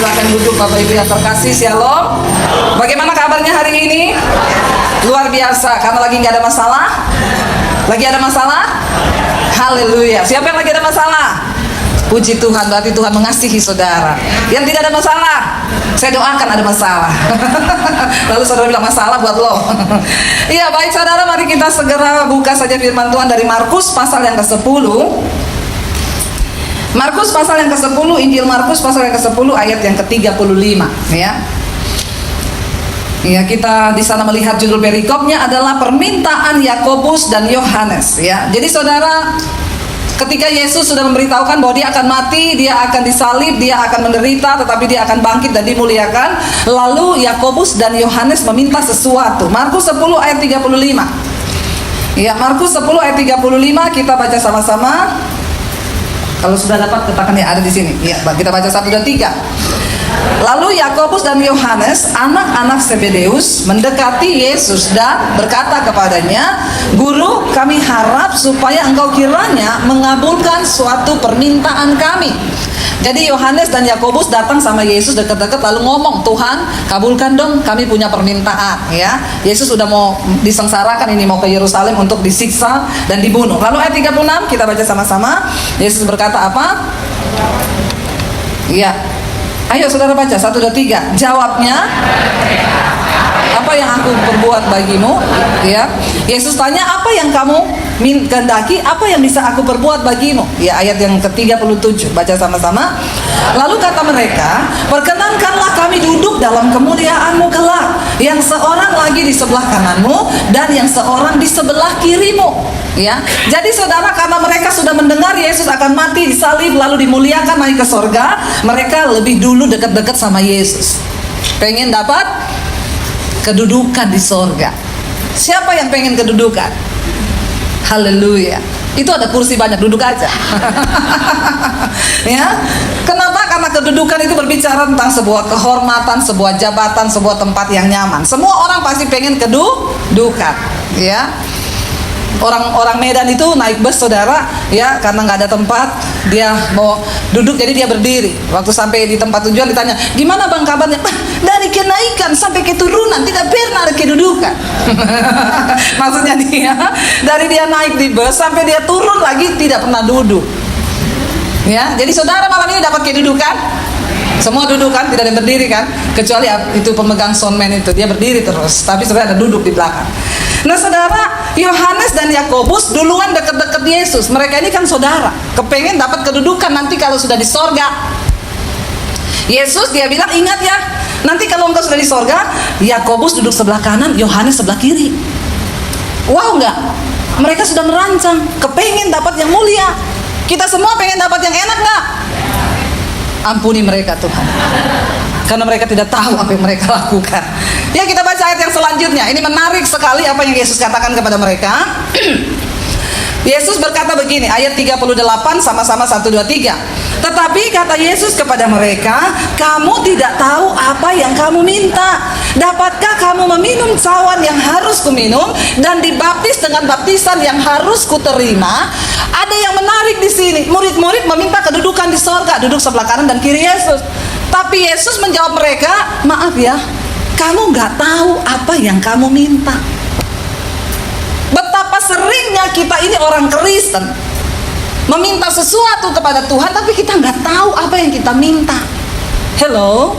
Silakan duduk Bapak Ibu yang terkasih. Shalom. Bagaimana kabarnya hari ini? Luar biasa. Karena lagi nggak ada masalah? Lagi ada masalah? Haleluya. Siapa yang lagi ada masalah? Puji Tuhan, berarti Tuhan mengasihi saudara. Yang tidak ada masalah, saya doakan ada masalah. Lalu saudara bilang masalah buat lo. Iya, baik saudara, mari kita segera buka saja firman Tuhan dari Markus pasal yang ke-10. Markus pasal yang ke-10, Injil Markus pasal yang ke-10 ayat yang ke-35 ya. Ya, kita di sana melihat judul perikopnya adalah permintaan Yakobus dan Yohanes ya. Jadi saudara, ketika Yesus sudah memberitahukan bahwa dia akan mati, dia akan disalib, dia akan menderita, tetapi dia akan bangkit dan dimuliakan, lalu Yakobus dan Yohanes meminta sesuatu. Markus 10 ayat 35. Ya, Markus 10 ayat 35 kita baca sama-sama. Kalau sudah dapat katakan ya, ada di sini. Ya, kita baca 1 dan 3. Lalu Yakobus dan Yohanes, anak-anak Zebedeus, mendekati Yesus dan berkata kepadanya, "Guru, kami harap supaya engkau kiranya mengabulkan suatu permintaan kami." Jadi Yohanes dan Yakobus datang sama Yesus dekat-dekat lalu ngomong, "Tuhan, kabulkan dong, kami punya permintaan." Ya, Yesus sudah mau disengsarakan, ini mau ke Yerusalem untuk disiksa dan dibunuh. Lalu ayat 36 kita baca sama-sama. Yesus berkata apa? Ya, ayo saudara baca 1, 2, 3. Jawabnya, "Apa yang aku perbuat bagimu?" Ya, Yesus tanya, "Apa yang kamu kehendaki? Apa yang bisa aku perbuat bagimu?" Ya, ayat yang ke-37 baca sama-sama. Lalu kata mereka, "Perkenankanlah kami duduk dalam kemuliaan-Mu kelak, yang seorang lagi di sebelah kananmu dan yang seorang di sebelah kirimu." Ya, jadi saudara, karena mereka sudah mendengar Yesus akan mati, disalib, lalu dimuliakan naik ke sorga, mereka lebih dulu dekat-dekat sama Yesus. Pengen dapat kedudukan di sorga. Siapa yang pengen kedudukan? Haleluya. Itu ada kursi banyak, duduk aja. Ya. Kenapa? Karena kedudukan itu berbicara tentang sebuah kehormatan, sebuah jabatan, sebuah tempat yang nyaman. Semua orang pasti pengen kedudukan, ya. Orang Medan itu naik bus saudara, ya, karena nggak ada tempat, dia mau duduk jadi dia berdiri. Waktu sampai di tempat tujuan ditanya, "Gimana bang kabarnya?" "Dari kenaikan sampai keturunan tidak pernah ada kedudukan." Maksudnya dia dari dia naik di bus sampai dia turun lagi tidak pernah duduk. Ya, jadi saudara malam ini dapat kedudukan. Semua duduk kan, tidak ada yang berdiri kan, kecuali itu pemegang soundman itu, dia berdiri terus, tapi sebenarnya ada duduk di belakang. Nah saudara, Yohanes dan Yakobus duluan deket-deket Yesus. Mereka ini kan saudara, kepengen dapat kedudukan nanti kalau sudah di sorga. Yesus dia bilang, "Ingat ya, nanti kalau engkau sudah di sorga, Yakobus duduk sebelah kanan, Yohanes sebelah kiri." Wow nggak? Mereka sudah merancang, kepengen dapat yang mulia. Kita semua pengen dapat yang enak nggak? Ampuni mereka Tuhan, karena mereka tidak tahu apa yang mereka lakukan. Ya, kita baca ayat yang selanjutnya. Ini menarik sekali apa yang Yesus katakan kepada mereka. Yesus berkata begini, ayat 38 sama-sama 1, 2, 3. "Tetapi kata Yesus kepada mereka, kamu tidak tahu apa yang kamu minta. Dapatkah kamu meminum cawan yang harus kuminum dan dibaptis dengan baptisan yang harus kuterima?" Ada yang menarik di sini. Murid-murid meminta kedudukan di sorga, duduk sebelah kanan dan kiri Yesus. Tapi Yesus menjawab mereka, "Maaf ya, kamu nggak tahu apa yang kamu minta." Betapa seringnya kita ini orang Kristen meminta sesuatu kepada Tuhan, tapi kita nggak tahu apa yang kita minta. Hello,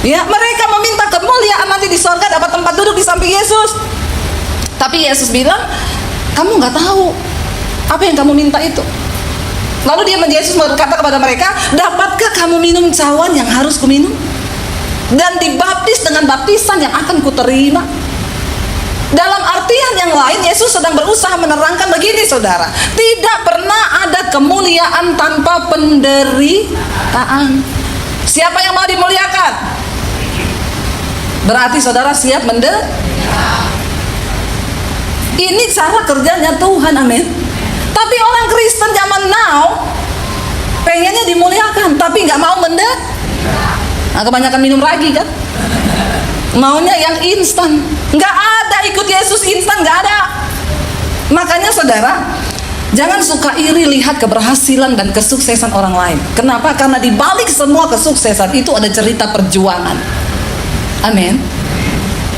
ya, mereka meminta kemuliaan nanti di sorga, dapat tempat duduk di samping Yesus. Tapi Yesus bilang, kamu nggak tahu apa yang kamu minta itu. Lalu Yesus berkata kepada mereka, "Dapatkah kamu minum cawan yang harus kuminum dan dibaptis dengan baptisan yang akan kuterima?" Dalam artian yang lain, Yesus sedang berusaha menerangkan begini saudara, tidak pernah ada kemuliaan tanpa penderitaan. Siapa yang mau dimuliakan? Berarti saudara siap menderita. Ini cara kerjanya Tuhan, amin. Tapi orang Kristen zaman now pengennya dimuliakan, tapi nggak mau menderita. Nah, kebanyakan minum ragi kan? Maunya yang instan. Nggak ada ikut Yesus instan, nggak ada. Makanya saudara, Jangan suka iri lihat keberhasilan dan kesuksesan orang lain. Kenapa? Karena di balik semua kesuksesan itu ada cerita perjuangan. Amin.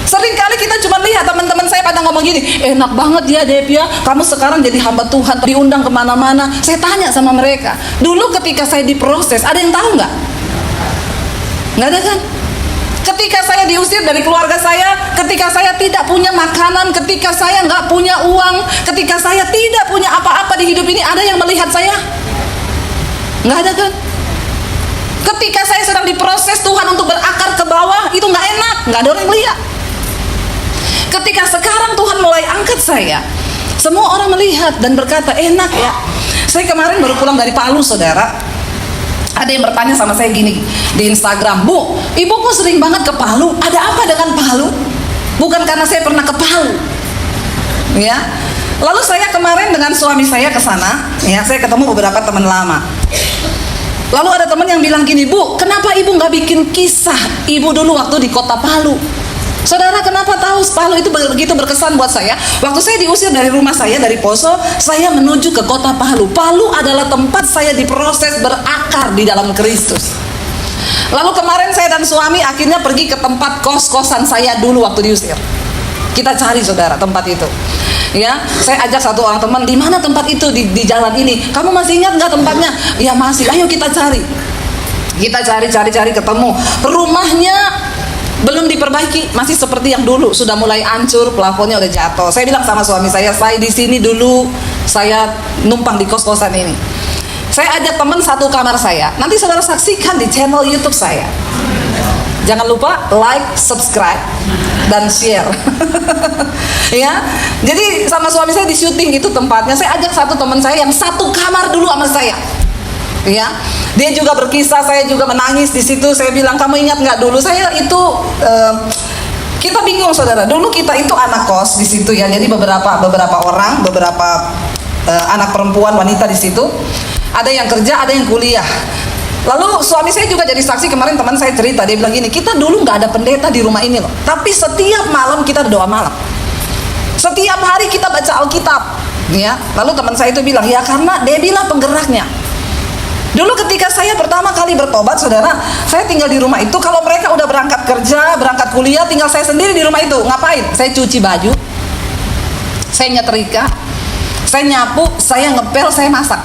Seringkali kita cuma lihat teman-teman saya pada ngomong gini, enak banget ya Dep ya, kamu sekarang jadi hamba Tuhan, diundang kemana-mana. Saya tanya sama mereka, dulu ketika saya diproses, ada yang tahu nggak? Nggak ada kan? Ketika saya diusir dari keluarga saya, ketika saya tidak punya makanan, ketika saya nggak punya uang, ketika saya tidak punya apa-apa di hidup ini, ada yang melihat saya? Nggak ada kan? Ketika saya sedang diproses Tuhan untuk berakar ke bawah, itu nggak enak, nggak ada orang yang lihat. Ketika sekarang Tuhan mulai angkat saya, semua orang melihat dan berkata, enak ya. Saya kemarin baru pulang dari Palu, saudara. Ada yang bertanya sama saya gini di Instagram, Bu, ibu kok sering banget ke Palu? Ada apa dengan Palu? Bukan karena saya pernah ke Palu, ya. Lalu saya kemarin dengan suami saya ke sana, ya, saya ketemu beberapa teman lama. Lalu ada teman yang bilang gini, Bu, kenapa ibu nggak bikin kisah ibu dulu waktu di kota Palu? Saudara, kenapa tahu Palu itu begitu berkesan buat saya? Waktu saya diusir dari rumah saya, dari Poso, saya menuju ke kota Palu. Palu adalah tempat saya diproses berakar di dalam Kristus. Lalu kemarin saya dan suami akhirnya pergi ke tempat kos-kosan saya dulu waktu diusir. Kita cari, saudara, tempat itu. Ya, saya ajak satu orang teman, di mana tempat itu di jalan ini? Kamu masih ingat nggak tempatnya? Ya masih. Ayo kita cari. Kita cari ketemu. Rumahnya belum diperbaiki, masih seperti yang dulu, sudah mulai hancur, plafonnya udah jatuh. Saya bilang sama suami saya di sini dulu, saya numpang di kos-kosan ini. Saya ajak teman satu kamar saya. Nanti saudara saksikan di channel YouTube saya. Jangan lupa like, subscribe, dan share. Ya, jadi sama suami saya di syuting itu tempatnya. Saya ajak satu teman saya yang satu kamar dulu sama saya. Ya, dia juga berkisah, saya juga menangis di situ. Saya bilang, kamu ingat nggak dulu saya itu kita bingung, saudara. Dulu kita itu anak kos di situ ya. Jadi beberapa orang, anak perempuan, wanita di situ. Ada yang kerja, ada yang kuliah. Lalu suami saya juga jadi saksi. Kemarin teman saya cerita, dia bilang gini, kita dulu nggak ada pendeta di rumah ini loh. Tapi setiap malam kita doa malam. Setiap hari kita baca Alkitab. Ya. Lalu teman saya itu bilang, ya karena Debbie lah penggeraknya. Dulu ketika saya pertama kali bertobat, saudara, saya tinggal di rumah itu. Kalau mereka udah berangkat kerja, berangkat kuliah, tinggal saya sendiri di rumah itu. Ngapain? Saya cuci baju, saya nyetrika, saya nyapu, saya ngepel, saya masak.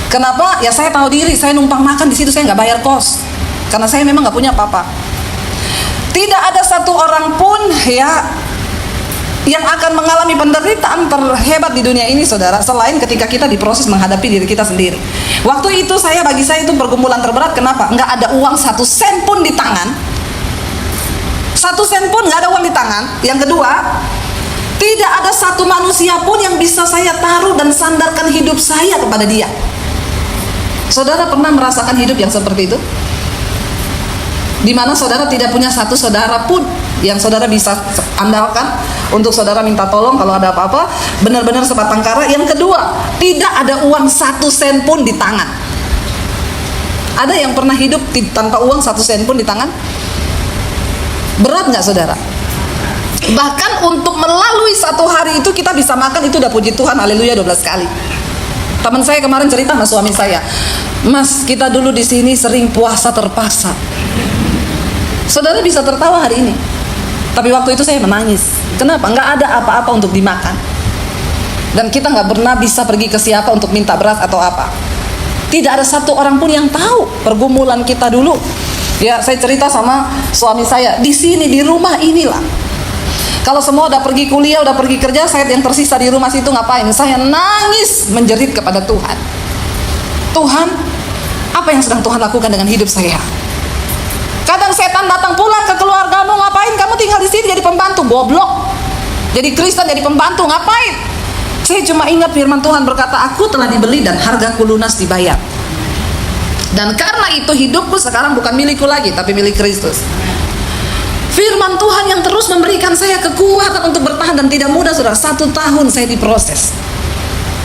Kenapa? Ya saya tahu diri, saya numpang makan di situ, saya nggak bayar kos, karena saya memang nggak punya apa-apa. Tidak ada satu orang pun ya yang akan mengalami penderitaan terhebat di dunia ini, saudara, selain ketika kita diproses menghadapi diri kita sendiri. Waktu itu bagi saya itu pergumulan terberat. Kenapa? Nggak ada uang 1 sen pun di tangan. 1 sen pun nggak ada uang di tangan. Yang kedua, tidak ada satu manusia pun yang bisa saya taruh dan sandarkan hidup saya kepada dia. Saudara pernah merasakan hidup yang seperti itu? Di mana saudara tidak punya satu saudara pun yang saudara bisa andalkan untuk saudara minta tolong kalau ada apa-apa, benar-benar sebatang kara. Yang kedua, tidak ada uang 1 sen pun di tangan. Ada yang pernah hidup tanpa uang 1 sen pun di tangan? Berat nggak, saudara? Bahkan untuk melalui satu hari itu kita bisa makan, itu udah puji Tuhan, haleluya 12 kali. Teman saya kemarin cerita sama suami saya, Mas, kita dulu di sini sering puasa terpaksa. Saudara bisa tertawa hari ini, tapi waktu itu saya menangis. Kenapa? Nggak ada apa-apa untuk dimakan, dan kita nggak pernah bisa pergi ke siapa untuk minta beras atau apa. Tidak ada satu orang pun yang tahu pergumulan kita dulu. Ya, saya cerita sama suami saya, di sini di rumah inilah. Kalau semua udah pergi kuliah, udah pergi kerja, saya yang tersisa di rumah situ ngapain? Saya nangis menjerit kepada Tuhan. Tuhan, apa yang sedang Tuhan lakukan dengan hidup saya? Kadang setan datang pulang ke keluargamu, ngapain kamu tinggal di sini jadi pembantu? Goblok. Jadi Kristen jadi pembantu, ngapain? Saya cuma ingat firman Tuhan berkata, aku telah dibeli dan hargaku lunas dibayar. Dan karena itu hidupku sekarang bukan milikku lagi, tapi milik Kristus. Firman Tuhan yang terus memberikan saya kekuatan untuk bertahan, dan tidak mudah, saudara. 1 tahun saya diproses.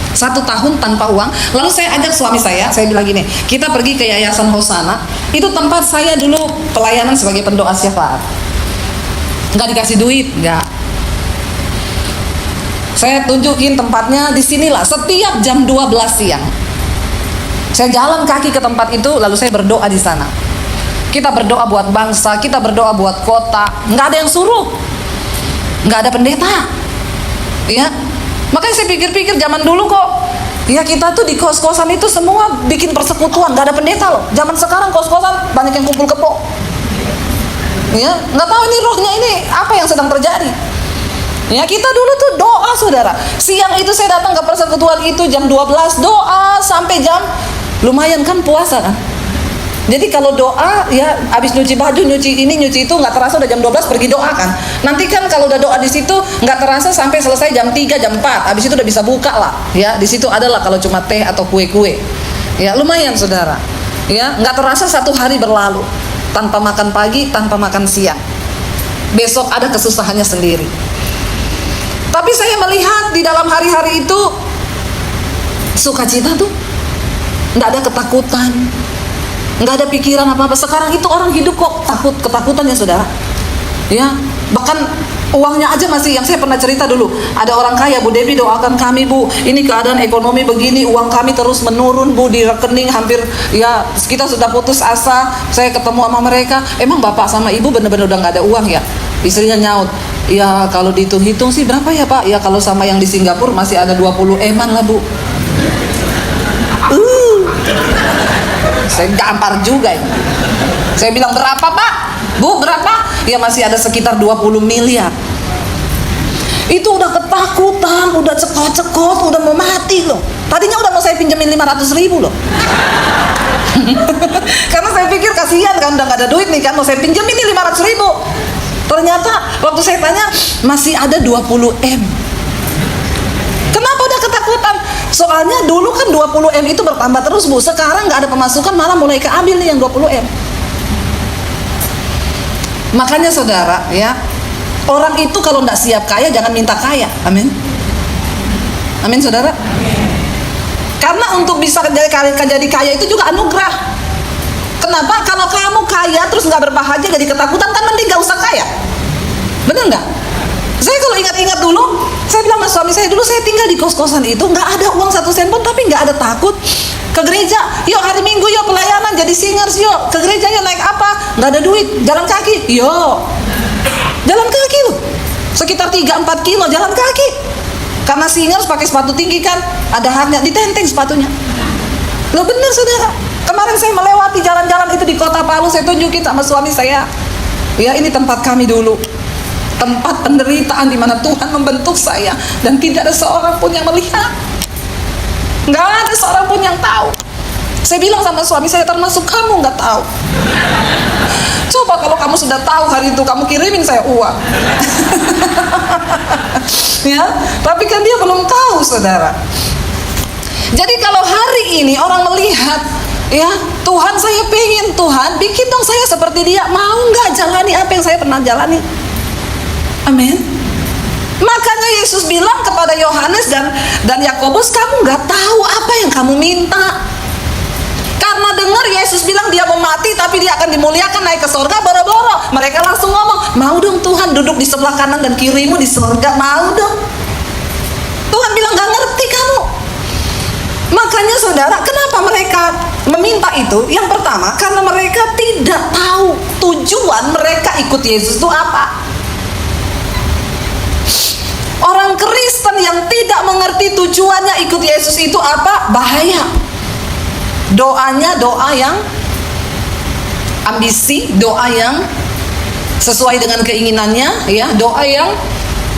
1 tahun tanpa uang. Lalu saya ajak suami saya bilang gini, kita pergi ke Yayasan Hosana. Itu tempat saya dulu pelayanan sebagai pendoa syafaat. Nggak dikasih duit, nggak. Saya tunjukin tempatnya di sinilah. Setiap jam 12 siang saya jalan kaki ke tempat itu, lalu saya berdoa di sana. Kita berdoa buat bangsa, kita berdoa buat kota. Nggak ada yang suruh, nggak ada pendeta, ya. Makanya saya pikir-pikir zaman dulu kok, ya kita tuh di kos-kosan itu semua bikin persekutuan, nggak ada pendeta loh. Zaman sekarang kos-kosan banyak yang kumpul kebo, ya. Nggak tahu ini rohnya ini apa yang sedang terjadi. Ya, kita dulu tuh doa, saudara. Siang itu saya datang ke persekutuan itu jam 12, doa sampai jam, lumayan kan puasa kan. Jadi kalau doa, ya habis nyuci baju, nyuci ini, nyuci itu, nggak terasa udah jam 12 pergi doa kan. Nanti kan kalau udah doa di situ nggak terasa sampai selesai jam 3, jam 4. Habis itu udah bisa buka lah. Ya, di situ adalah kalau cuma teh atau kue-kue. Ya, lumayan saudara. Ya, nggak terasa satu hari berlalu tanpa makan pagi, tanpa makan siang. Besok ada kesusahannya sendiri. Tapi saya melihat di dalam hari-hari itu sukacita tuh, nggak ada ketakutan, nggak ada pikiran apa-apa. Sekarang itu orang hidup kok ketakutan ya saudara. Ya, bahkan uangnya aja masih, yang saya pernah cerita dulu, ada orang kaya, Bu Devi doakan kami Bu, ini keadaan ekonomi begini, uang kami terus menurun Bu, di rekening hampir, ya kita sudah putus asa. Saya ketemu sama mereka, emang bapak sama ibu bener-bener udah nggak ada uang ya? Istrinya nyaut, ya kalau dihitung-hitung sih berapa ya Pak? Ya kalau sama yang di Singapura masih ada 20 eman lah Bu. Saya gampar juga ya. Saya bilang berapa Pak? Bu berapa? Ya masih ada sekitar 20 miliar. Itu udah ketakutan, udah cekot-cekot, udah mau mati loh. Tadinya udah mau saya pinjemin 500.000 loh. Karena saya pikir kasihan kan, udah gak ada duit nih kan, mau saya pinjemin nih 500.000. Ternyata waktu saya tanya masih ada 20 M. Kenapa udah ketakutan? Soalnya dulu kan 20 M itu bertambah terus Bu. Sekarang gak ada pemasukan, malah mulai keambil nih yang 20 M. Makanya saudara ya, orang itu kalau tidak siap kaya jangan minta kaya. Amin. Amin saudara. Karena untuk bisa jadi kaya itu juga anugerah. Kenapa? Kalau kamu kaya terus nggak berbahagia jadi ketakutan, kan mending nggak usah kaya. Bener nggak? Saya kalau ingat-ingat dulu, saya bilang sama suami saya dulu, saya tinggal di kos-kosan itu nggak ada uang 1 sen pun, tapi nggak ada takut. Ke gereja, yuk hari Minggu yuk pelayanan jadi singers, yuk ke gereja yuk naik apa, nggak ada duit, jalan kaki, yuk jalan kaki loh, sekitar 3-4 kilo jalan kaki. Karena singers pakai sepatu tinggi kan, ada haknya, ditenteng sepatunya. Loh bener saudara. Kemarin saya melewati jalan-jalan itu di kota Palu, saya tunjukin sama suami saya, ya ini tempat kami dulu, tempat penderitaan di mana Tuhan membentuk saya, dan tidak ada seorang pun yang melihat, nggak ada seorang pun yang tahu. Saya bilang sama suami saya, termasuk kamu nggak tahu. Coba kalau kamu sudah tahu hari itu, kamu kirimin saya uang. Ya, tapi kan dia belum tahu saudara. Jadi kalau hari ini orang melihat, ya Tuhan saya pengen, Tuhan bikin dong saya seperti dia, mau nggak jalani apa yang saya pernah jalani? Amin. Makanya Yesus bilang kepada Yohanes dan Yakobus, kamu nggak tahu apa yang kamu minta. Karena dengar Yesus bilang dia mau mati tapi dia akan dimuliakan naik ke sorga, boro-boro mereka langsung ngomong, mau dong Tuhan duduk di sebelah kanan dan kirimu di sorga, mau dong. Tuhan bilang nggak ngerti kamu. Makanya saudara, kenapa mereka meminta itu? Yang pertama, karena mereka tidak tahu tujuan mereka ikut Yesus itu apa. Orang Kristen yang tidak mengerti tujuannya ikut Yesus itu apa, bahaya. Doanya doa yang ambisi, doa yang sesuai dengan keinginannya, ya, doa yang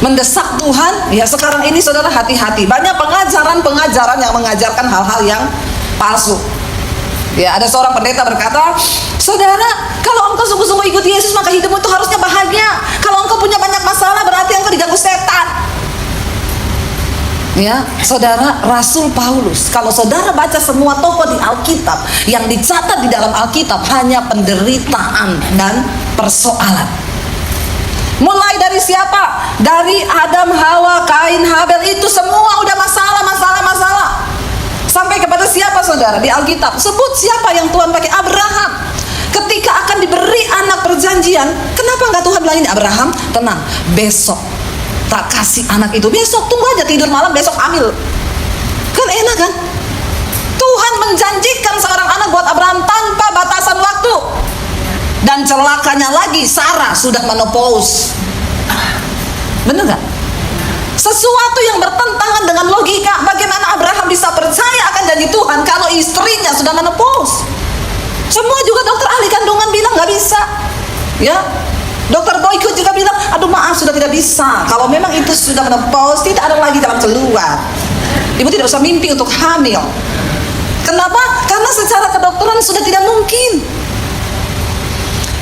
mendesak Tuhan. Ya sekarang ini saudara hati-hati, banyak pengajaran yang mengajarkan hal-hal yang palsu. Ya ada seorang pendeta berkata, saudara kalau engkau sungguh-sungguh ikut Yesus maka hidupmu itu harusnya bahagia. Kalau engkau punya banyak masalah berarti engkau diganggu setan. Ya saudara, Rasul Paulus, kalau saudara baca semua tokoh di Alkitab, yang dicatat di dalam Alkitab hanya penderitaan dan persoalan. Mulai dari siapa? Dari Adam, Hawa, Kain, Habel, itu semua udah masalah. Sampai kepada siapa saudara di Alkitab? Sebut siapa yang Tuhan pakai? Abraham. Ketika akan diberi anak perjanjian, kenapa nggak Tuhan bilang ini, Abraham tenang, besok tak kasih anak itu, besok tunggu aja, tidur malam besok hamil. Kan enak kan? Tuhan menjanjikan seorang anak buat Abraham tanpa batasan waktu. Dan celakanya lagi, Sarah sudah menopause. Bener gak? Sesuatu yang bertentangan dengan logika. Bagaimana Abraham bisa percaya akan janji Tuhan kalau istrinya sudah menopause? Semua juga dokter ahli kandungan bilang gak bisa. Ya, Dokter Boyko juga bilang, aduh maaf sudah tidak bisa. Kalau memang itu sudah menopause, tidak ada lagi jalan keluar. Ibu tidak usah mimpi untuk hamil. Kenapa? Karena secara kedokteran sudah tidak mungkin.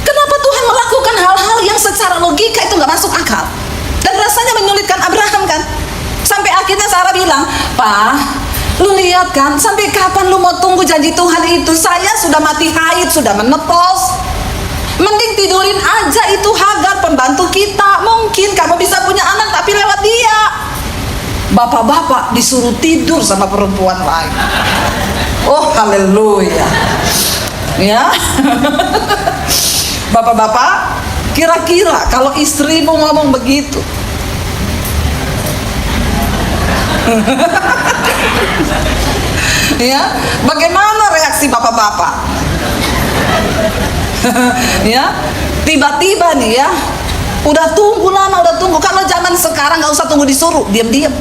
Kenapa Tuhan melakukan hal-hal yang secara logika itu gak masuk akal? Dan rasanya menyulitkan Abraham kan? Sampai akhirnya Sarah bilang, "Pak, lu lihat kan, sampai kapan lu mau tunggu janji Tuhan itu? Saya sudah mati haid, sudah menopause. Mending tidurin aja itu Hagar, pembantu kita. Mungkin kamu bisa punya anak tapi lewat dia." Bapak-bapak disuruh tidur sama perempuan lain. Oh haleluya. Ya. Bapak-bapak, kira-kira kalau istrimu ngomong begitu, ya, bagaimana reaksi bapak-bapak? Ya, tiba-tiba nih ya, udah tunggu lama, udah tunggu. Kalau zaman sekarang nggak usah tunggu disuruh, diam-diam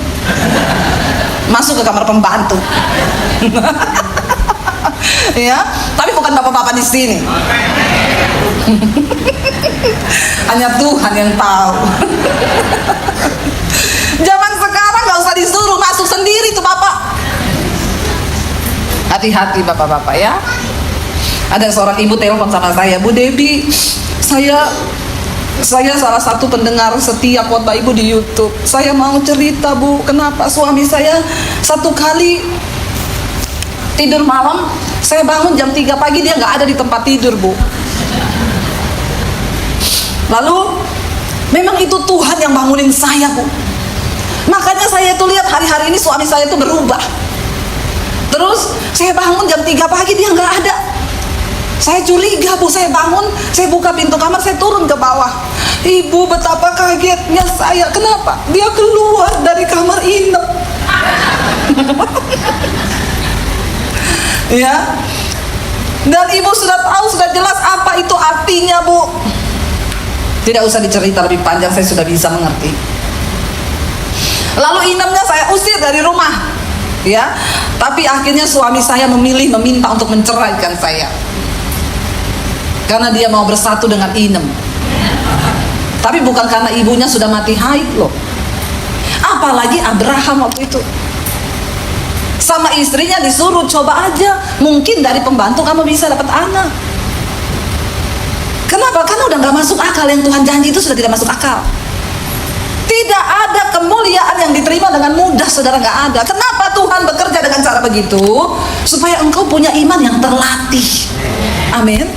masuk ke kamar pembantu. Ya, tapi bukan bapak-bapak di sini. Hanya Tuhan yang tahu. Zaman sekarang nggak usah disuruh, masuk sendiri tuh bapak. Hati-hati bapak-bapak ya. Ada seorang ibu telepon sama saya, "Bu Debbie, saya salah satu pendengar setia khotbah ibu di YouTube. Saya mau cerita Bu, kenapa suami saya satu kali tidur malam, saya bangun jam 3 pagi dia nggak ada di tempat tidur Bu. Lalu memang itu Tuhan yang bangunin saya Bu. Makanya saya itu lihat hari-hari ini suami saya itu berubah. Terus saya bangun jam 3 pagi dia nggak ada. Saya curiga Bu, saya bangun, saya buka pintu kamar, saya turun ke bawah. Ibu, betapa kagetnya saya. Kenapa? Dia keluar dari kamar inap." Ya. Dan ibu sudah tahu, sudah jelas apa itu artinya Bu. Tidak usah dicerita lebih panjang, saya sudah bisa mengerti. Lalu inapnya saya usir dari rumah. Ya. Tapi akhirnya suami saya meminta untuk menceraikan saya. Karena dia mau bersatu dengan inem. Tapi bukan karena ibunya sudah mati haid loh. Apalagi Abraham waktu itu sama istrinya disuruh, "Coba aja, mungkin dari pembantu kamu bisa dapat anak." Kenapa? Karena udah gak masuk akal. Yang Tuhan janji itu sudah tidak masuk akal. Tidak ada kemuliaan yang diterima dengan mudah, saudara, gak ada. Kenapa Tuhan bekerja dengan cara begitu? Supaya engkau punya iman yang terlatih. Amin.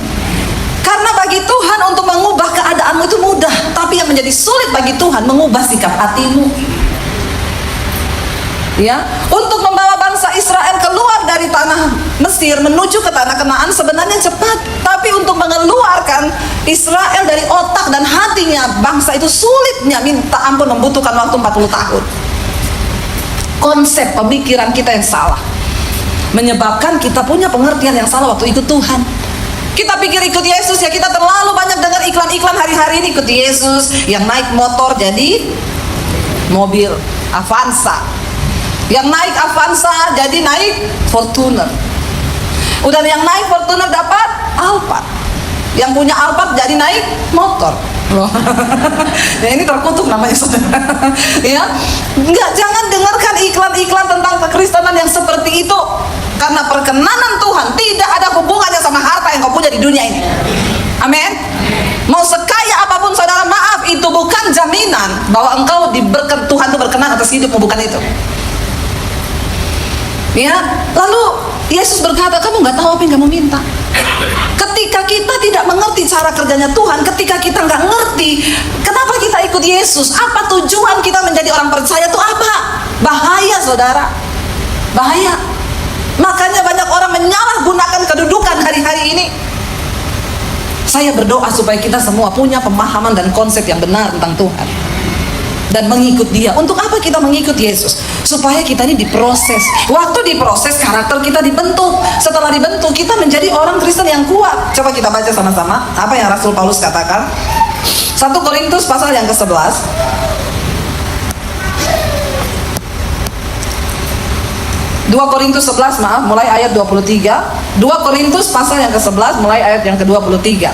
Karena bagi Tuhan untuk mengubah keadaanmu itu mudah, tapi yang menjadi sulit bagi Tuhan mengubah sikap hatimu. Ya, untuk membawa bangsa Israel keluar dari tanah Mesir menuju ke tanah Kanaan sebenarnya cepat, tapi untuk mengeluarkan Israel dari otak dan hatinya bangsa itu sulitnya minta ampun, membutuhkan waktu 40 tahun. Konsep pemikiran kita yang salah menyebabkan kita punya pengertian yang salah waktu ikut Tuhan. Kita pikir ikut Yesus ya, kita terlalu banyak dengar iklan-iklan hari-hari ini ikut Yesus, yang naik motor jadi mobil Avanza, yang naik Avanza jadi naik Fortuner, udah yang naik Fortuner dapat Alphard, yang punya Alphard jadi naik motor. Loh. Ya ini terkutuk namanya saudara. Ya, enggak, jangan dengarkan iklan-iklan tentang kekristenan yang seperti itu. Karena perkenanan Tuhan tidak ada hubungannya sama harta yang kau punya di dunia ini. Amin. Mau sekaya apapun saudara, maaf, itu bukan jaminan bahwa engkau Tuhan itu berkenan atas hidupmu, bukan itu. Ya, lalu Yesus berkata, "Kamu nggak tahu apa yang kamu minta." Ketika kita tidak mengerti cara kerjanya Tuhan, ketika kita nggak ngerti kenapa kita ikut Yesus, apa tujuan kita menjadi orang percaya itu apa? Bahaya saudara, bahaya. Makanya banyak orang menyalahgunakan kedudukan hari-hari ini. Saya berdoa supaya kita semua punya pemahaman dan konsep yang benar tentang Tuhan. dan mengikut Dia. Untuk apa kita mengikut Yesus? Supaya kita ini diproses. Waktu diproses, karakter kita dibentuk. Setelah dibentuk, kita menjadi orang Kristen yang kuat. Coba kita baca sama-sama apa yang Rasul Paulus katakan. 1 Korintus pasal yang ke-11. 2 Korintus 11, maaf, mulai ayat 23. 2 Korintus pasal yang ke-11 mulai ayat yang ke-23.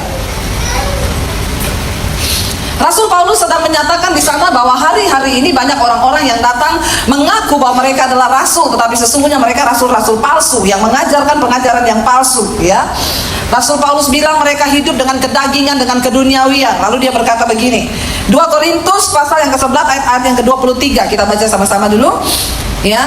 Rasul Paulus sedang menyatakan di sana bahwa hari-hari ini banyak orang-orang yang datang mengaku bahwa mereka adalah rasul, tetapi sesungguhnya mereka rasul-rasul palsu yang mengajarkan pengajaran yang palsu, ya. Rasul Paulus bilang mereka hidup dengan kedagingan, dengan keduniawian. Lalu dia berkata begini, 2 Korintus pasal yang ke-11 ayat yang ke-23. Kita baca sama-sama dulu, ya.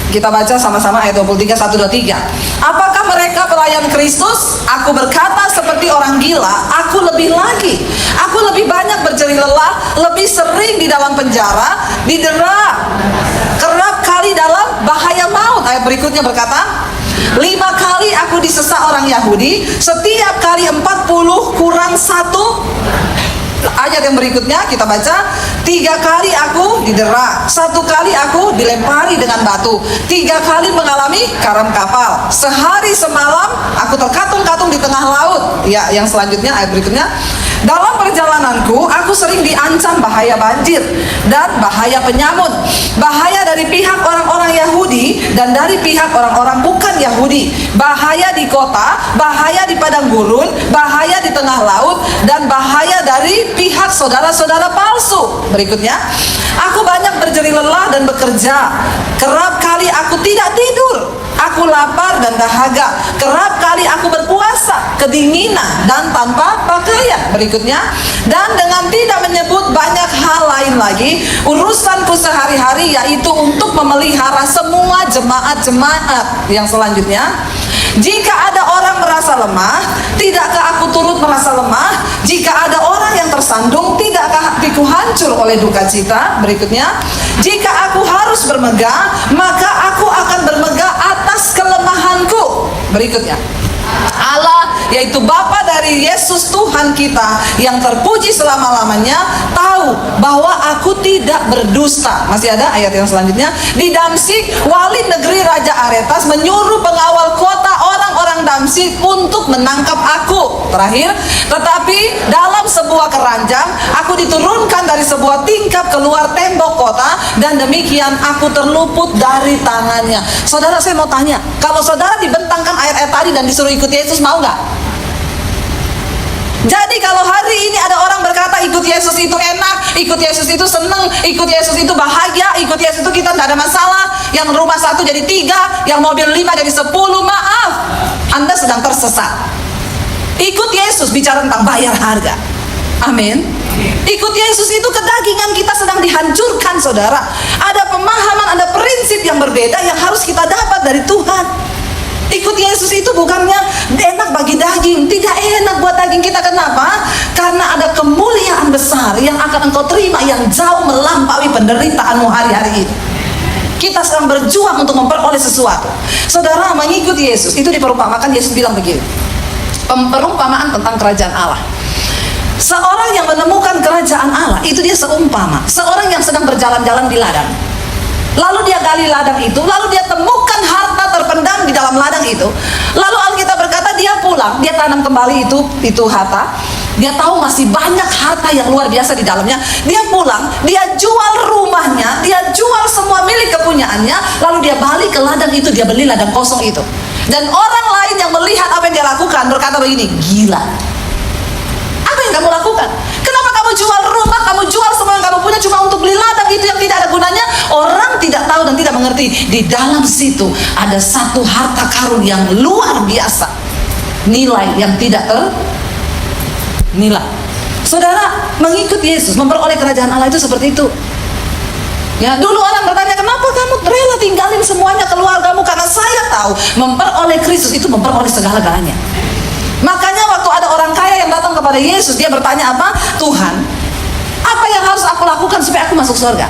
Kita baca sama-sama ayat 23, 1, 2, 3. Apakah mereka pelayan Kristus? Aku berkata seperti orang gila, aku lebih lagi. Aku lebih banyak berjerih lelah, lebih sering di dalam penjara, didera, kerap kali dalam bahaya maut. Ayat berikutnya berkata, 5 kali aku disesat orang Yahudi, setiap kali 40 kurang 1. Ayat yang berikutnya kita baca, 3 kali aku didera, 1 kali aku dilempari dengan batu, 3 kali mengalami karam kapal, sehari semalam aku terkatung-katung di tengah laut. Ya, yang selanjutnya ayat berikutnya, dalam perjalananku aku sering diancam bahaya banjir dan bahaya penyamun, bahaya dari pihak orang-orang Yahudi dan dari pihak orang-orang bukan Yahudi, bahaya di kota, bahaya di padang gurun, bahaya di tengah laut, dan bahaya dari pihak saudara-saudara palsu. Berikutnya, aku banyak berjerih lelah dan bekerja, kerap kali aku tidak tidur, aku lapar dan dahaga, kerap kali aku berpuasa, kedinginan dan tanpa pakaian. Berikutnya, dan dengan tidak menyebut banyak hal lain lagi, urusanku sehari-hari yaitu untuk memelihara semua jemaat-jemaat. Yang selanjutnya, jika ada orang merasa lemah, tidakkah aku turut merasa lemah? Jika ada orang yang tersandung, tidakkah hatiku hancur oleh duka cita? Berikutnya, jika aku harus bermegah, maka aku akan bermegah atas kelemahanku. Berikutnya, Allah, yaitu Bapa dari Yesus Tuhan kita yang terpuji selama-lamanya, tahu bahwa aku tidak berdusta. Masih ada ayat yang selanjutnya. Di Damsik, wali negeri Raja Aretas menyuruh pengawal kota orang-orang Damsik untuk menangkap aku. Terakhir, tetapi dalam sebuah keranjang aku diturunkan dari sebuah tingkap keluar tembok kota, dan demikian aku terluput dari tangannya. Saudara, saya mau tanya, kalau saudara dibentangkan ayat-ayat tadi dan disuruh ikut Yesus, mau nggak? Jadi kalau hari ini ada orang berkata ikut Yesus itu enak, ikut Yesus itu seneng, ikut Yesus itu bahagia, ikut Yesus itu kita tidak ada masalah, yang rumah 1 jadi 3, yang mobil 5 jadi 10, maaf, Anda sedang tersesat. Ikut Yesus bicara tentang bayar harga. Amin. Ikut Yesus itu kedagingan kita sedang dihancurkan, saudara. Ada pemahaman, ada prinsip yang berbeda yang harus kita dapat dari Tuhan. Ikut Yesus itu bukannya enak bagi daging, tidak enak buat daging kita. Kenapa? Karena ada kemuliaan besar yang akan engkau terima yang jauh melampaui penderitaanmu hari-hari ini. Kita sedang berjuang untuk memperoleh sesuatu. Saudara, mengikut Yesus itu diperumpamakan, Yesus bilang begini, perumpamaan tentang kerajaan Allah. Seorang yang menemukan kerajaan Allah itu dia seumpama seorang yang sedang berjalan-jalan di ladang. Lalu dia gali ladang itu, lalu dia temukan harta terpendam di dalam ladang itu. Lalu Alkitab berkata dia pulang, dia tanam kembali itu harta. Dia tahu masih banyak harta yang luar biasa di dalamnya. Dia pulang, dia jual rumahnya, dia jual semua milik kepunyaannya, lalu dia balik ke ladang itu, dia beli ladang kosong itu. Dan orang lain yang melihat apa yang dia lakukan berkata begini, gila. Apa yang kamu lakukan? Kenapa kamu jual rumah, kamu jual semua yang kamu punya cuma untuk beli ladang itu yang tidak ada gunanya? Orang tidak tahu dan tidak mengerti, di dalam situ ada satu harta karun yang luar biasa, nilai yang tidak ternilai. Saudara, mengikut Yesus, memperoleh kerajaan Allah itu seperti itu. Ya, dulu orang bertanya, kenapa kamu rela tinggalin semuanya, keluargamu? Karena saya tahu memperoleh Kristus itu memperoleh segala-galanya. Makanya waktu ada orang kaya yang datang kepada Yesus, dia bertanya apa? Tuhan, apa yang harus aku lakukan supaya aku masuk surga?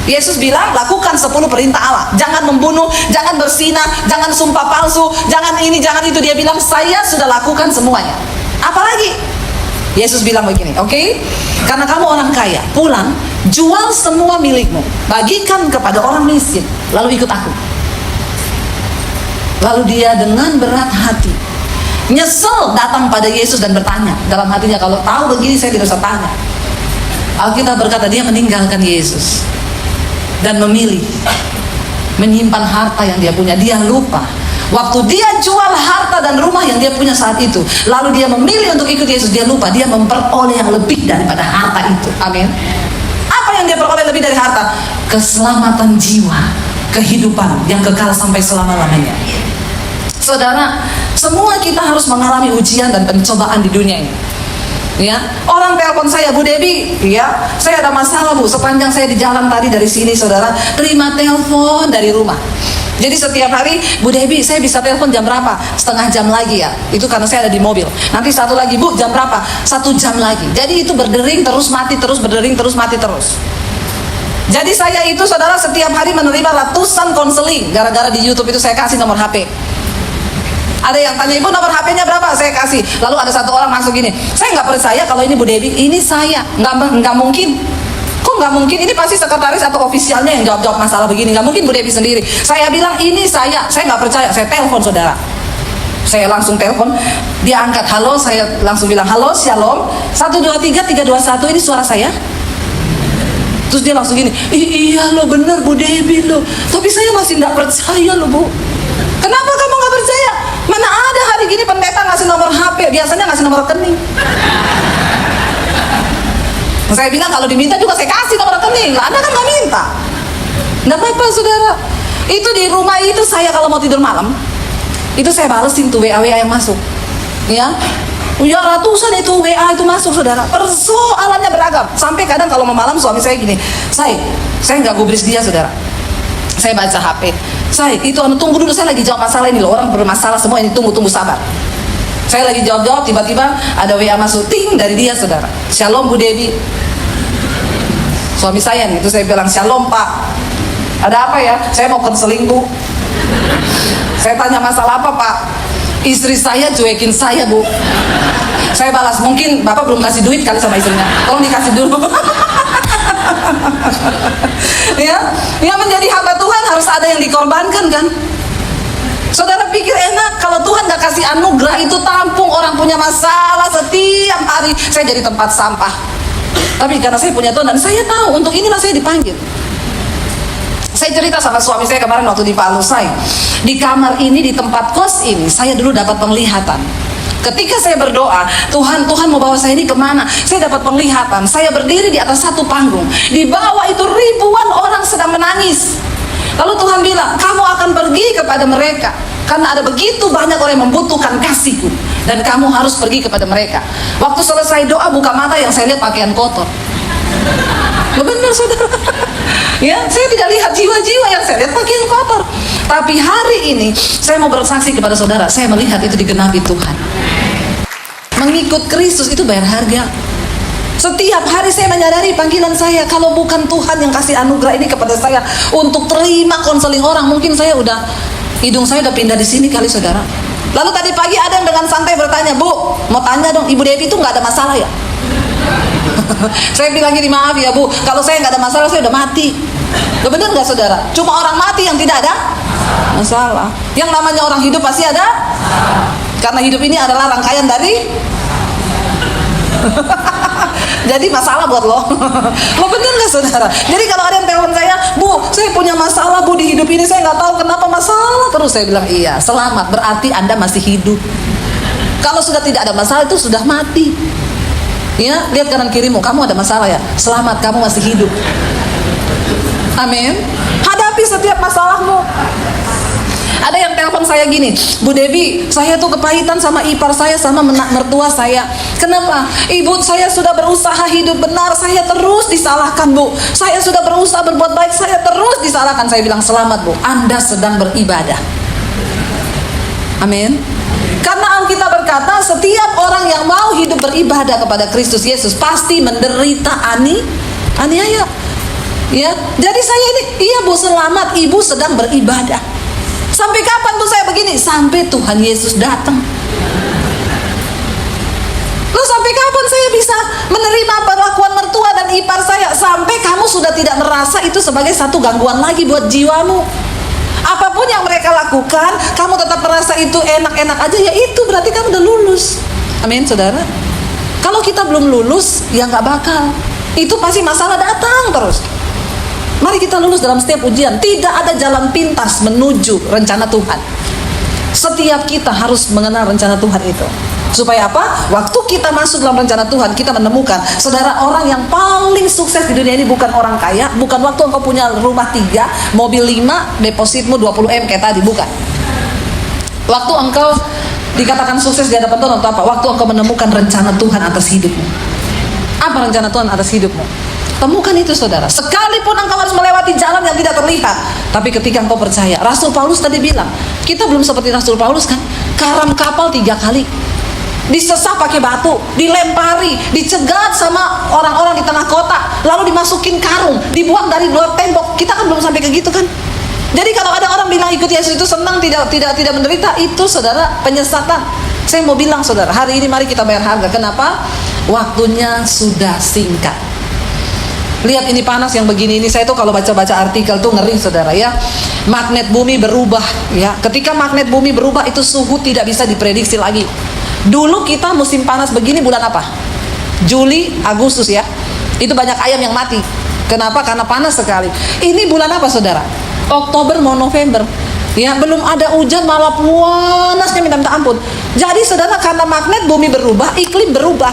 Yesus bilang, lakukan 10 perintah Allah. Jangan membunuh, jangan berzinah, jangan sumpah palsu, jangan ini, jangan itu. Dia bilang, saya sudah lakukan semuanya. Apalagi? Yesus bilang begini, oke? Karena kamu orang kaya, pulang, jual semua milikmu, bagikan kepada orang miskin, lalu ikut aku. Lalu dia dengan berat hati, nyesel datang pada Yesus dan bertanya dalam hatinya, kalau tahu begini saya tidak usah tanya. Alkitab berkata dia meninggalkan Yesus dan memilih menyimpan harta yang dia punya. Dia lupa waktu dia jual harta dan rumah yang dia punya saat itu, lalu dia memilih untuk ikut Yesus. Dia lupa dia memperoleh yang lebih daripada harta itu. Amin. Apa yang dia peroleh lebih dari harta? Keselamatan jiwa, kehidupan yang kekal sampai selama-lamanya. Saudara, semua kita harus mengalami ujian dan pencobaan di dunia ini. Ya, orang telepon saya, Bu Debbie, ya, saya ada masalah Bu. Sepanjang saya di jalan tadi dari sini, saudara, terima telepon dari rumah. Jadi setiap hari, Bu Debbie, saya bisa telepon jam berapa? Setengah jam lagi ya. Itu karena saya ada di mobil. Nanti satu lagi, Bu, jam berapa? 1 jam lagi. Jadi itu berdering terus mati terus, berdering terus mati terus. Jadi saya itu, saudara, setiap hari menerima ratusan konseling. Gara-gara di YouTube itu saya kasih nomor HP. Ada yang tanya, Ibu nomor HP-nya berapa? Saya kasih. Lalu ada satu orang masuk gini, saya nggak percaya kalau ini Bu Debbie. Ini saya, nggak mungkin. Kok nggak mungkin? Ini pasti sekretaris atau ofisialnya yang jawab masalah begini. Nggak mungkin Bu Debbie sendiri. Saya bilang ini saya nggak percaya. Saya telepon saudara. Saya langsung telepon, dia angkat, halo, saya langsung bilang, halo, shalom, 123 321, ini suara saya. Terus dia langsung gini, iya lo bener Bu Debbie lo, tapi saya masih nggak percaya lo Bu. Kenapa kamu nggak percaya? Mana ada hari gini pendeta ngasih nomor HP, biasanya ngasih nomor rekening. Saya bilang kalau diminta juga saya kasih nomor rekening. Anda kan nggak minta. Nggak apa-apa saudara. Itu di rumah itu saya kalau mau tidur malam, itu saya balesin tuh WA yang masuk. Ya ratusan itu WA itu masuk saudara. Persoalannya beragam. Sampai kadang kalau mau malam suami saya gini, saya nggak gubris dia saudara. Saya baca HP. Saya itu tunggu dulu, saya lagi jawab masalah ini loh. Orang bermasalah semua ini, tunggu sabar. Saya lagi jawab, tiba-tiba ada WA masuk, ting, dari dia saudara. Shalom Bu Debbie. Suami saya nih, itu saya bilang, shalom Pak. Ada apa ya? Saya mau konseling Bu. Saya tanya masalah apa Pak? Istri saya cuekin saya Bu. Saya balas, mungkin Bapak belum kasih duit kali sama istrinya. Tolong dikasih dulu. Ya menjadi hamba Tuhan harus ada yang dikorbankan kan. Saudara pikir enak kalau Tuhan gak kasih anugerah, itu tampung orang punya masalah setiap hari. Saya jadi tempat sampah. Tapi karena saya punya Tuhan dan saya tahu untuk inilah saya dipanggil. Saya cerita sama suami saya kemarin waktu di Palu, saya di kamar ini, di tempat kos ini, saya dulu dapat penglihatan. Ketika saya berdoa, Tuhan mau bawa saya ini kemana? Saya dapat penglihatan. Saya berdiri di atas satu panggung. Di bawah itu ribuan orang sedang menangis. Lalu Tuhan bilang, kamu akan pergi kepada mereka. Karena ada begitu banyak orang yang membutuhkan kasih-Ku. Dan kamu harus pergi kepada mereka. Waktu selesai doa, buka mata, yang saya lihat pakaian kotor. Benar saudara. Ya, saya tidak lihat jiwa-jiwa, yang saya lihat pakaian kotor. Tapi hari ini, saya mau bersaksi kepada saudara, saya melihat itu digenapi Tuhan. Mengikut Kristus itu bayar harga. Setiap hari saya menyadari panggilan saya. Kalau bukan Tuhan yang kasih anugerah ini kepada saya untuk terima konseling orang, mungkin saya hidung saya udah pindah di sini kali saudara. Lalu tadi pagi ada yang dengan santai bertanya, Bu, mau tanya dong, Ibu Debbie itu nggak ada masalah ya? Saya bilang gini, maaf ya Bu, kalau saya nggak ada masalah saya udah mati. Benar nggak saudara? Cuma orang mati yang tidak ada masalah. Yang namanya orang hidup pasti ada. Karena hidup ini adalah rangkaian dari jadi masalah buat lo. Lo bener gak saudara? Jadi kalau ada yang telepon saya, Bu, saya punya masalah Bu di hidup ini, saya nggak tahu kenapa masalah terus. Saya bilang, iya, selamat, berarti Anda masih hidup. Kalau sudah tidak ada masalah itu sudah mati. Ya, lihat kanan kirimu, kamu ada masalah ya? Selamat, kamu masih hidup. Amin. Hadapi setiap masalahmu. Ada yang telepon saya gini, Bu Debbie, saya tuh kepahitan sama ipar saya, sama mertua saya. Kenapa? Ibu, saya sudah berusaha hidup benar, saya terus disalahkan Bu. Saya sudah berusaha berbuat baik, saya terus disalahkan. Saya bilang, selamat Bu, Anda sedang beribadah. Amin. Karena Alkitab berkata, setiap orang yang mau hidup beribadah kepada Kristus Yesus pasti menderita aniaya. Ya, jadi saya ini, iya Bu, selamat, Ibu sedang beribadah. Sampai kapan tuh saya begini? Sampai Tuhan Yesus datang. Loh, sampai kapan saya menerima perlakuan mertua dan ipar saya, sampai kamu sudah tidak merasa itu sebagai satu gangguan lagi buat jiwamu. Apapun yang mereka lakukan, kamu tetap merasa itu enak-enak aja, ya itu berarti kamu udah lulus. Amin, saudara. Kalau kita belum lulus, ya nggak bakal. Itu pasti masalah datang terus. Mari kita lulus dalam setiap ujian. Tidak ada jalan pintas menuju rencana Tuhan. Setiap kita harus mengenal rencana Tuhan itu. Supaya apa? Waktu kita masuk dalam rencana Tuhan, kita menemukan, saudara, orang yang paling sukses di dunia ini bukan orang kaya, bukan waktu engkau punya rumah 3, mobil 5, depositmu 20 M kayak tadi, bukan. Waktu engkau dikatakan sukses di hadapan Tuhan, untuk apa? Waktu engkau menemukan rencana Tuhan atas hidupmu. Apa rencana Tuhan atas hidupmu? Temukan itu, saudara. Sekalipun engkau harus melewati jalan yang tidak terlihat, tapi ketika engkau percaya, Rasul Paulus tadi bilang, kita belum seperti Rasul Paulus kan, karam kapal 3 kali, disesah pakai batu, dilempari, dicegat sama orang-orang di tengah kota, lalu dimasukin karung, dibuang dari luar tembok. Kita kan belum sampai ke gitu kan. Jadi kalau ada orang bilang ikut Yesus itu senang, tidak menderita, itu saudara penyesatan. Saya mau bilang, saudara, hari ini mari kita bayar harga. Kenapa? Waktunya sudah singkat. Lihat ini panas yang begini ini, saya tuh kalau baca-baca artikel tuh ngeri, saudara, ya. Magnet bumi berubah, ya. Ketika magnet bumi berubah, itu suhu tidak bisa diprediksi lagi. Dulu kita musim panas begini bulan apa? Juli, Agustus, ya. Itu banyak ayam yang mati. Kenapa? Karena panas sekali. Ini bulan apa, saudara? Oktober mau November. Ya, belum ada hujan, malah panasnya minta ampun. Jadi, saudara, karena magnet bumi berubah, iklim berubah.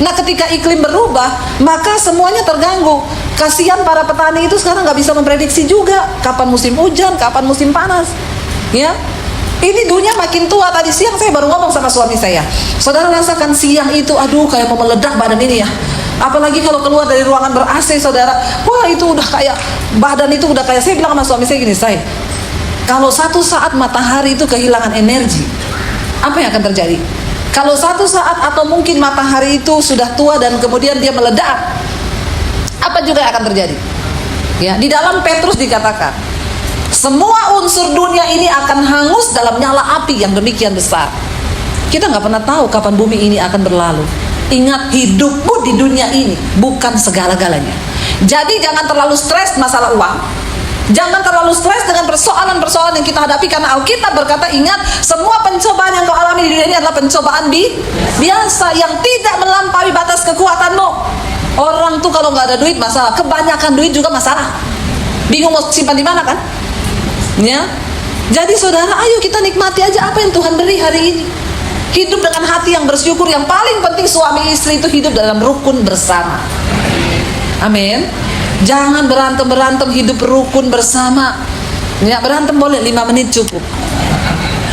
Nah, ketika iklim berubah, maka semuanya terganggu. Kasihan para petani itu sekarang nggak bisa memprediksi juga kapan musim hujan, kapan musim panas. Ya. Ini dunia makin tua. Tadi siang saya baru ngomong sama suami saya, saudara, rasakan siang itu, aduh, kayak mau meledak badan ini ya. Apalagi kalau keluar dari ruangan ber-AC, saudara, wah, itu udah kayak, badan itu udah kayak, saya bilang sama suami saya gini, saya, kalau satu saat matahari itu kehilangan energi, apa yang akan terjadi? Kalau satu saat atau mungkin matahari itu sudah tua dan kemudian dia meledak, apa juga yang akan terjadi? Ya, di dalam Petrus dikatakan, semua unsur dunia ini akan hangus dalam nyala api yang demikian besar. Kita nggak pernah tahu kapan bumi ini akan berlalu. Ingat, hidupmu di dunia ini bukan segala-galanya. Jadi jangan terlalu stres masalah uang. Jangan terlalu stres dengan persoalan-persoalan yang kita hadapi, karena Alkitab berkata, ingat, semua pencobaan yang kau alami di dunia ini adalah pencobaan biasa yang tidak melampaui batas kekuatanmu. Orang tuh kalau nggak ada duit masalah, kebanyakan duit juga masalah. Bingung mau simpan di mana kan? Ya, jadi saudara, ayo kita nikmati aja apa yang Tuhan beri hari ini. Hidup dengan hati yang bersyukur. Yang paling penting, suami istri itu hidup dalam rukun bersama. Amin. Jangan berantem, hidup rukun bersama. Ya, berantem boleh 5 menit cukup.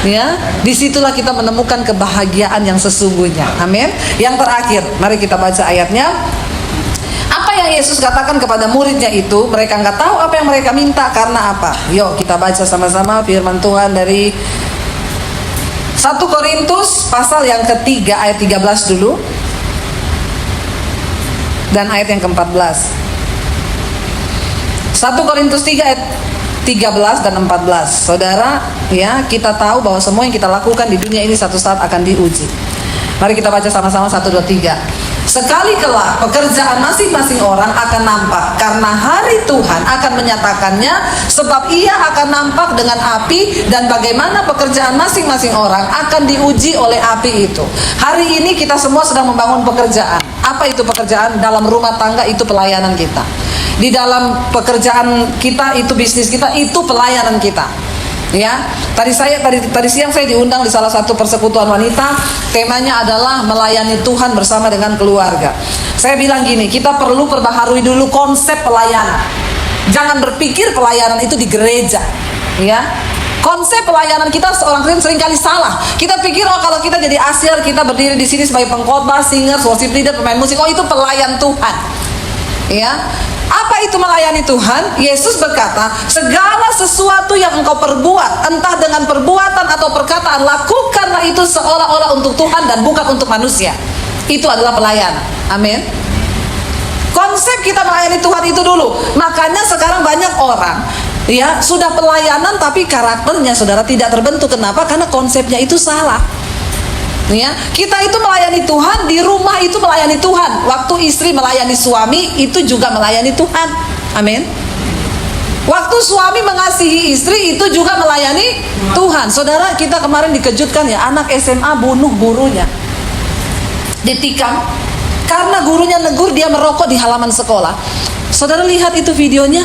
Ya, disitulah kita menemukan kebahagiaan yang sesungguhnya. Amin. Yang terakhir, mari kita baca ayatnya. Apa yang Yesus katakan kepada muridnya itu, mereka nggak tahu apa yang mereka minta karena apa. Yuk kita baca sama-sama firman Tuhan dari 1 Korintus pasal yang ketiga ayat 13 dulu, dan ayat yang ke-14. 1 Korintus 3 ayat 13 dan 14. Saudara, ya, kita tahu bahwa semua yang kita lakukan di dunia ini satu saat akan diuji. Mari kita baca sama-sama 1, 2, 3. Sekali kelak pekerjaan masing-masing orang akan nampak, karena hari Tuhan akan menyatakannya, sebab ia akan nampak dengan api, dan bagaimana pekerjaan masing-masing orang akan diuji oleh api itu. Hari ini kita semua sedang membangun pekerjaan. Apa itu pekerjaan? Dalam rumah tangga itu pelayanan kita. Di dalam pekerjaan kita itu bisnis kita, itu pelayanan kita. Ya, tadi siang saya diundang di salah satu persekutuan wanita. Temanya adalah melayani Tuhan bersama dengan keluarga. Saya bilang gini, kita perlu perbaharui dulu konsep pelayanan. Jangan berpikir pelayanan itu di gereja. Ya, konsep pelayanan kita seorang Kristen seringkali salah. Kita pikir, oh, kalau kita jadi asyir, kita berdiri di sini sebagai pengkhotbah, singer, worship leader, pemain musik, oh, itu pelayan Tuhan. Ya. Apa itu melayani Tuhan? Yesus berkata, segala sesuatu yang engkau perbuat, entah dengan perbuatan atau perkataan, lakukanlah itu seolah-olah untuk Tuhan dan bukan untuk manusia. Itu adalah pelayanan. Amin. Konsep kita melayani Tuhan itu dulu. Makanya sekarang banyak orang, ya, sudah pelayanan tapi karakternya, saudara, tidak terbentuk. Kenapa? Karena konsepnya itu salah. Ya, kita itu melayani Tuhan, di rumah itu melayani Tuhan. Waktu istri melayani suami, itu juga melayani Tuhan. Amin. Waktu suami mengasihi istri, itu juga melayani Tuhan. Saudara, kita kemarin dikejutkan ya, anak SMA bunuh gurunya, ditikam karena gurunya negur dia merokok di halaman sekolah. Saudara lihat itu videonya.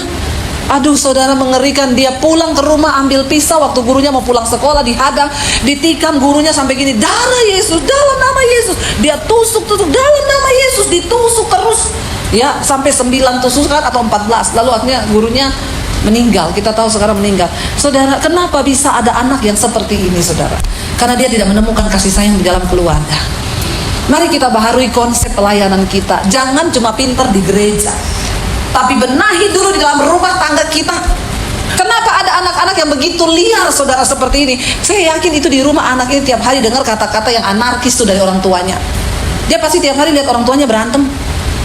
Aduh, saudara, mengerikan. Dia pulang ke rumah ambil pisau waktu gurunya mau pulang sekolah, dihadang, ditikam gurunya sampai gini, darah Yesus, dalam nama Yesus. Dia tusuk dalam nama Yesus, ditusuk terus. Ya, sampai 9 tusukan atau 14. Lalu akhirnya gurunya meninggal. Kita tahu sekarang meninggal. Saudara, kenapa bisa ada anak yang seperti ini, saudara? Karena dia tidak menemukan kasih sayang di dalam keluarga. Mari kita baharui konsep pelayanan kita. Jangan cuma pintar di gereja, tapi benahi dulu di dalam rumah tangga kita. Kenapa ada anak-anak yang begitu liar, saudara, seperti ini? Saya yakin itu di rumah anak ini tiap hari dengar kata-kata yang anarkis tuh dari orang tuanya. Dia pasti tiap hari lihat orang tuanya berantem,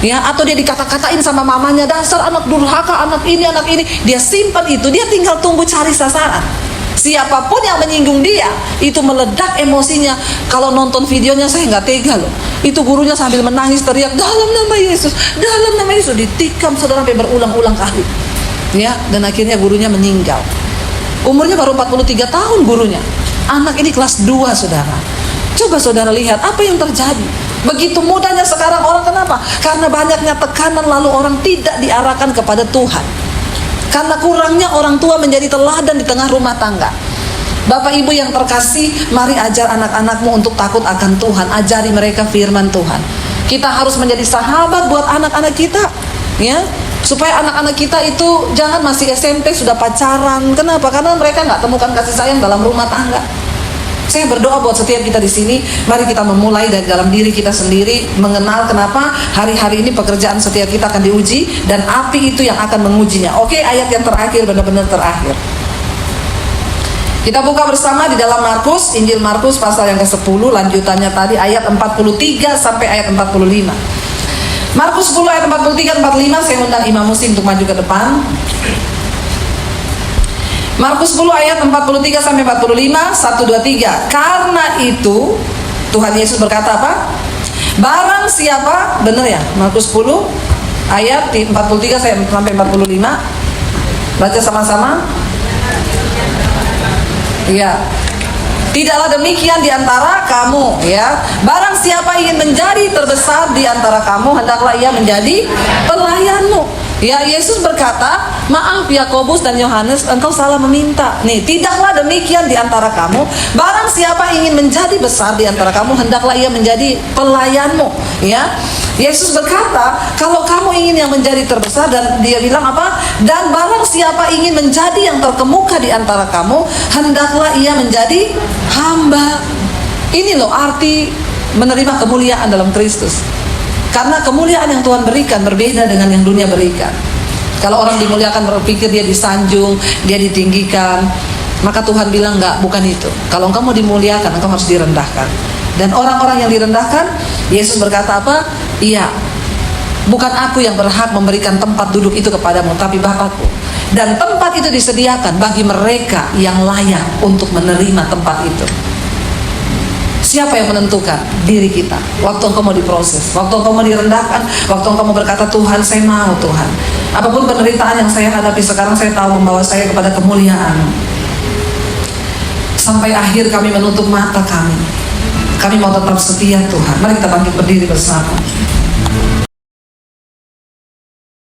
ya, atau dia dikata-katain sama mamanya, dasar anak durhaka, anak ini. Dia simpan itu, dia tinggal tunggu cari sasaran. Siapapun yang menyinggung dia, itu meledak emosinya. Kalau nonton videonya saya nggak tega loh. Itu gurunya sambil menangis teriak, dalam nama Yesus, dalam nama Yesus. Ditikam, saudara, sampai berulang-ulang kali. Ya, dan akhirnya gurunya meninggal. Umurnya baru 43 tahun gurunya. Anak ini kelas 2, saudara. Coba saudara lihat apa yang terjadi. Begitu mudahnya sekarang orang, kenapa? Karena banyaknya tekanan, lalu orang tidak diarahkan kepada Tuhan. Karena kurangnya orang tua menjadi teladan di tengah rumah tangga. Bapak Ibu yang terkasih, mari ajar anak-anakmu untuk takut akan Tuhan. Ajari mereka firman Tuhan. Kita harus menjadi sahabat buat anak-anak kita, ya, supaya anak-anak kita itu jangan masih SMP sudah pacaran. Kenapa? Karena mereka nggak temukan kasih sayang dalam rumah tangga. Saya berdoa buat setiap kita di sini, mari kita memulai dari dalam diri kita sendiri, mengenal kenapa hari-hari ini pekerjaan setiap kita akan diuji, dan api itu yang akan mengujinya. Oke, ayat yang terakhir, benar-benar terakhir. Kita buka bersama di dalam Markus, Injil Markus pasal yang ke-10, lanjutannya tadi ayat 43 sampai ayat 45. Markus 10 ayat 43-45, saya undang Imam Musim untuk maju ke depan. Markus 10 ayat 43 sampai 45, 1, 2, 3. Karena itu Tuhan Yesus berkata apa? Barang siapa, benar ya? Markus 10 ayat 43 sampai 45. Baca sama-sama. Iya. Tidaklah demikian di antara kamu, ya. Barang siapa ingin menjadi terbesar di antara kamu, hendaklah ia menjadi pelayanmu. Ya, Yesus berkata, maaf Yakobus dan Yohanes, engkau salah meminta. Nih, tidaklah demikian di antara kamu. Barang siapa ingin menjadi besar di antara kamu, hendaklah ia menjadi pelayanmu. Ya, Yesus berkata, kalau kamu ingin yang menjadi terbesar, dan dia bilang apa? Dan barang siapa ingin menjadi yang terkemuka di antara kamu, hendaklah ia menjadi hamba. Ini loh arti menerima kemuliaan dalam Kristus. Karena kemuliaan yang Tuhan berikan berbeda dengan yang dunia berikan. Kalau orang dimuliakan berpikir dia disanjung, dia ditinggikan, maka Tuhan bilang enggak, bukan itu. Kalau engkau mau dimuliakan, engkau harus direndahkan. Dan orang-orang yang direndahkan, Yesus berkata apa? Iya, bukan aku yang berhak memberikan tempat duduk itu kepadamu, tapi Bapakku. Dan tempat itu disediakan bagi mereka yang layak untuk menerima tempat itu. Siapa yang menentukan? Diri kita. Waktu engkau mau diproses, waktu engkau mau direndahkan, waktu engkau mau berkata, Tuhan, saya mau, Tuhan. Apapun penderitaan yang saya hadapi sekarang, saya tahu membawa saya kepada kemuliaan. Sampai akhir kami menutup mata kami. Kami mau tetap setia, Tuhan. Mari kita bangkit berdiri bersama.